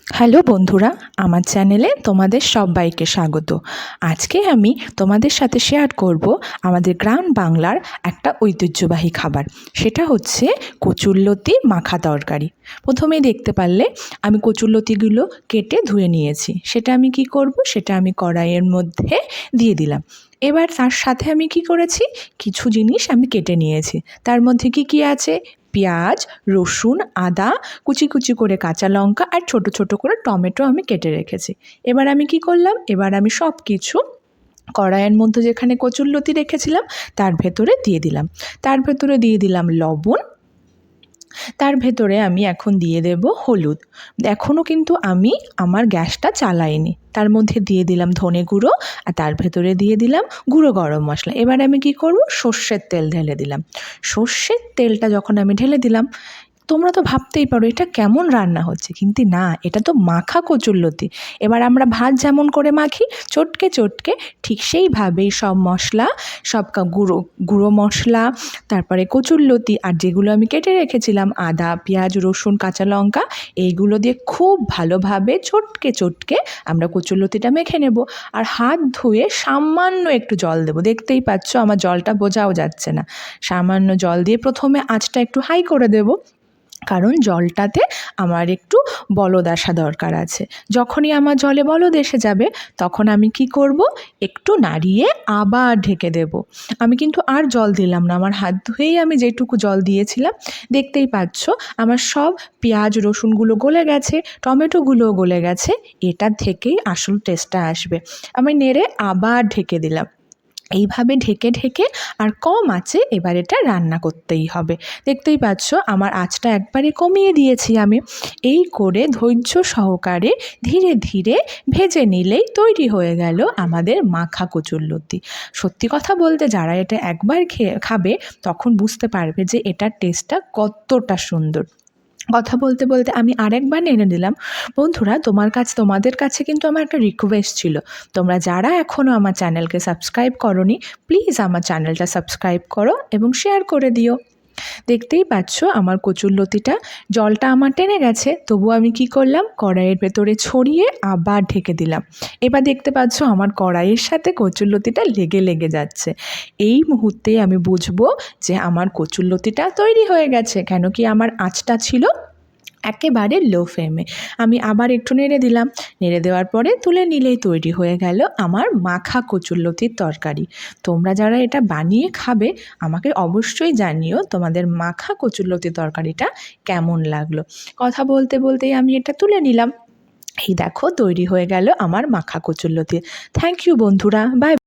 Hello বন্ধুরা, আমার চ্যানেলে তোমাদের সবাইকে স্বাগত। আজকে আমি তোমাদের সাথে শেয়ার করব আমাদের গ্রাম বাংলার একটা ঐতিহ্যবাহী খাবার। সেটা হচ্ছে কচুরলতি মাখা তরকারি। প্রথমেই দেখতে পারলে আমি কচুরলতিগুলো কেটে ধুয়ে নিয়েছি। সেটা আমি কি করব, সেটা আমি কড়াইয়ের মধ্যে দিয়ে দিলাম। এবার তার সাথে আমি কি করেছি, কিছু জিনিস আমি কেটে নিয়েছি। তার মধ্যে কি কি আছে, পেঁয়াজ, রসুন, আদা, কুচি কুচি করে কাঁচা লঙ্কা আর ছোট ছোট করে টমেটো আমি কেটে রেখেছি। এবার আমি কি করলাম, এবার আমি সব কিছু কড়াইয়ের মধ্যে যেখানে কচুরলতি রেখেছিলাম তার ভেতরে দিয়ে দিলাম। তার ভেতরে দিয়ে দিলাম লবণ। তার ভেতরে আমি এখন দিয়ে দেব হলুদ। এখনও কিন্তু আমি আমার গ্যাসটা চালাইনি। তার মধ্যে দিয়ে দিলাম ধনে গুঁড়ো আর তার ভেতরে দিয়ে দিলাম গুঁড়ো গরম মশলা। এবার আমি কি করব, সর্ষের তেল ঢেলে দিলাম। সর্ষের তেলটা যখন আমি ঢেলে দিলাম, তোমরা তো ভাবতেই পারো এটা কেমন রান্না হচ্ছে, কিন্তু না, এটা তো মাখা কচুরলতি। এবার আমরা ভাত যেমন করে মাখি চটকে চটকে, ঠিক সেইভাবেই সব মশলা, সব গুঁড়ো গুঁড়ো মশলা, তারপরে কচুরলতি আর যেগুলো আমি কেটে রেখেছিলাম আদা, পেঁয়াজ, রসুন, কাঁচা লঙ্কা, এইগুলো দিয়ে খুব ভালোভাবে চটকে চটকে আমরা কচুরলতিটা মেখে নেব। আর হাত ধুয়ে সামান্য একটু জল দেবো। দেখতেই পাচ্ছ আমার জলটা বোঝাও যাচ্ছে না। সামান্য জল দিয়ে প্রথমে আঁচটা একটু হাই করে দেবো, কারণ জলটাতে আমার একটু বলদ আসা দরকার আছে। যখনই আমার জলে বলদ এসে যাবে তখন আমি কি করব, একটু নাড়িয়ে আবার ঢেকে দেব। আমি কিন্তু আর জল দিলাম না, আমার হাত ধুয়েই আমি যেটুকু জল দিয়েছিলাম। দেখতেই পাচ্ছ আমার সব পেঁয়াজ রসুনগুলো গলে গেছে, টমেটোগুলোও গলে গেছে। এটা থেকেই আসল টেস্টটা আসবে। আমি নেড়ে আবার ঢেকে দিলাম। এইভাবে ঢেকে ঢেকে আর কম আঁচে এবার এটা রান্না করতেই হবে। দেখতেই পাচ্ছ আমার আঁচটা একবারে কমিয়ে দিয়েছি আমি। এই করে ধৈর্য সহকারে ধীরে ধীরে ভেজে নিলেই তৈরি হয়ে গেল আমাদের মাখা কচুরলতি। সত্যি কথা বলতে যারা এটা একবার খাবে তখন বুঝতে পারবে যে এটার টেস্টটা কতটা সুন্দর। কথা বলতে বলতে আমি আরেকবার নেড়ে নিলাম। বন্ধুরা, তোমাদের কাছে কিন্তু আমার একটা রিকোয়েস্ট ছিল। তোমরা যারা এখনও আমার চ্যানেলকে সাবস্ক্রাইব করোনি, প্লিজ আমার চ্যানেলটা সাবস্ক্রাইব করো এবং শেয়ার করে দিও। দেখতেই পাচ্ছ আমার কচুরলতিটা জলটা আমার টেনে গেছে, তবু আমি কি করলাম, কড়াইয়ের ভেতরে ছড়িয়ে আবার ঢেকে দিলাম। এবার দেখতে পাচ্ছ আমার কড়াইয়ের সাথে কচুরলতিটা লেগে লেগে যাচ্ছে। এই মুহূর্তেই আমি বুঝবো যে আমার কচুরলতিটা তৈরি হয়ে গেছে, কেন কি আমার আঁচটা ছিল একেবারে লো ফ্লেমে। আমি আবার একটু নেড়ে দিলাম। নেড়ে দেওয়ার পরে তুলে নিলেই তৈরি হয়ে গেল আমার মাখা কচুরলতির তরকারি। তোমরা যারা এটা বানিয়ে খাবে আমাকে অবশ্যই জানিও তোমাদের মাখা কচুরলতির তরকারিটা কেমন লাগলো। কথা বলতে বলতেই আমি এটা তুলে নিলাম। এই দেখো তৈরি হয়ে গেল আমার মাখা কচুরলতি। থ্যাংক ইউ বন্ধুরা, বাই।